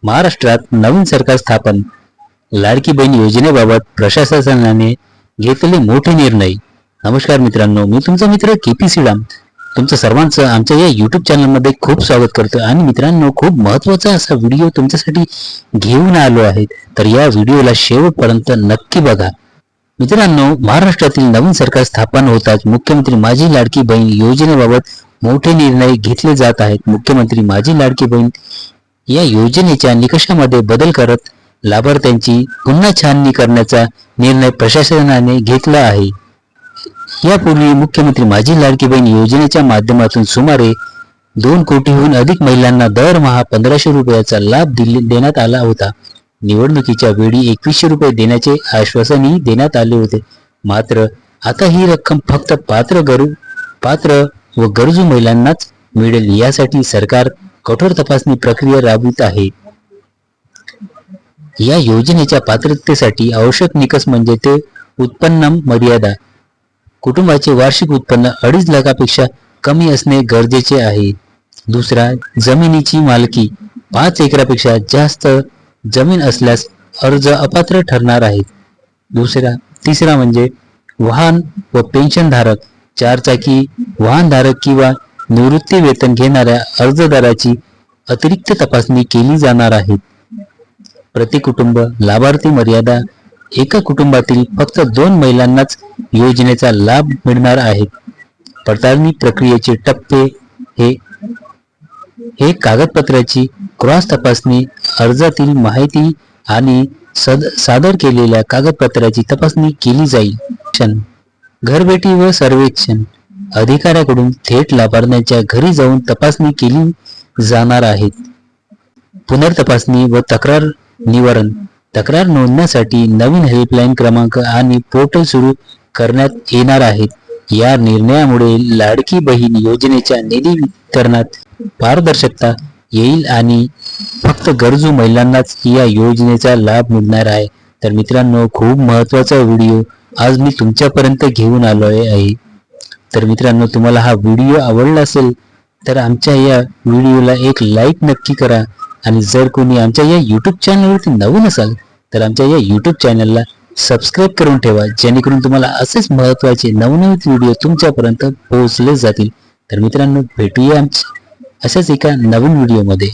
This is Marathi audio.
महाराष्ट्रात नवीन सरकार स्थापन, लाडकी बहीण योजनेबाबत प्रशासनाने घेतलेले मोठे निर्णय. नमस्कार मित्रांनो, मी तुमचा मित्र केपी श्रीराम तुमचं सर्वांचं आमच्या या युट्यूब चॅनलमध्ये खूप स्वागत करतो. आणि मित्रांनो, खूप महत्त्वाचा असा व्हिडिओ तुमच्यासाठी घेऊन आलो आहे, तर या व्हिडिओला शेवटपर्यंत नक्की बघा. मित्रांनो, महाराष्ट्रातील नवीन सरकार स्थापन होताच मुख्यमंत्री माझी लाडकी बहीण योजनेबाबत मोठे निर्णय घेतले जात आहेत. मुख्यमंत्री माझी लाडकी बहीण या योजनेच्या निकषामध्ये बदल करत लाभार्थ्यांची पुन्हा छाननी करण्याचा निर्णय प्रशासनाने घेतला आहे. यापूर्वी मुख्यमंत्री माझी लाडकी बहीण योजनेच्या माध्यमातून सुमारे 2 कोटीहून अधिक महिलांना दरमहा 1500 रुपयाचा लाभ देण्यात आला होता. निवडणुकीच्या वेळी 2100 रुपये देण्याचे आश्वासनही देण्यात आले होते. मात्र आता ही रक्कम फक्त पात्र व गरजू महिलांनाच मिळेल. यासाठी सरकार कठोर तपासणी प्रक्रिया राबवित आहे. या योजनेच्या पात्रतेसाठी आवश्यक निकष म्हणजे ते उत्पन्न मर्यादा. कुटुंबाचे वार्षिक उत्पन्न 2.5 लाखापेक्षा कमी असणे गरजेचे आहे. दुसरा, जमिनीची मालकी 5 एकरापेक्षा जास्त जमीन असल्यास अर्ज अपात्र ठरणार आहे. तिसरा म्हणजे वाहन व पेन्शनधारक, 4 चाकी वाहनधारक किंवा निवृत्ती वेतन घेणाऱ्या अर्जदाराची अतिरिक्त तपासणी केली जाणार आहे. प्रति कुटुंब लाभार्थी मर्यादा, एका कुटुंबातील फक्त 2 महिलांनाच योजनेचा लाभ मिळणार आहे. पडताळणी प्रक्रियेचे टप्पे हे कागदपत्राची क्रॉस तपासणी, अर्जातील माहिती आणि सादर केलेल्या कागदपत्राची तपासणी केली जाईल. घरभेटी व सर्वेक्षण, अधिकाऱ्याकडून थेट लाभार्थ्यांच्या घरी जाऊन तपासणी केली जाणार आहे. पुनर्तपासणी व तक्रार निवारण, तक्रार नोंदण्यासाठी नवीन हेल्पलाईन क्रमांक आणि पोर्टल सुरू करण्यात येणार आहेत. या निर्णयामुळे लाडकी बहीण योजनेच्या निधी वितरणात पारदर्शकता येईल आणि फक्त गरजू महिलांनाच या योजनेचा लाभ मिळणार आहे. तर मित्रांनो, खूप महत्त्वाचा व्हिडिओ आज मी तुमच्यापर्यंत घेऊन आलो आहे. तर मित्रांनो, तुम्हाला हा व्हिडिओ आवडला असेल तर आमच्या या व्हिडिओला एक लाईक नक्की करा. आणि जर कोणी आमच्या या यूट्यूब चॅनलवरती नवीन असाल तर आमच्या या यूट्यूब चॅनलला सबस्क्राईब करून ठेवा, जेणेकरून तुम्हाला असेच महत्त्वाचे नवनवीन व्हिडिओ तुमच्यापर्यंत पोहोचले जातील. तर मित्रांनो, भेटूया अशाच एका नवीन व्हिडिओमध्ये.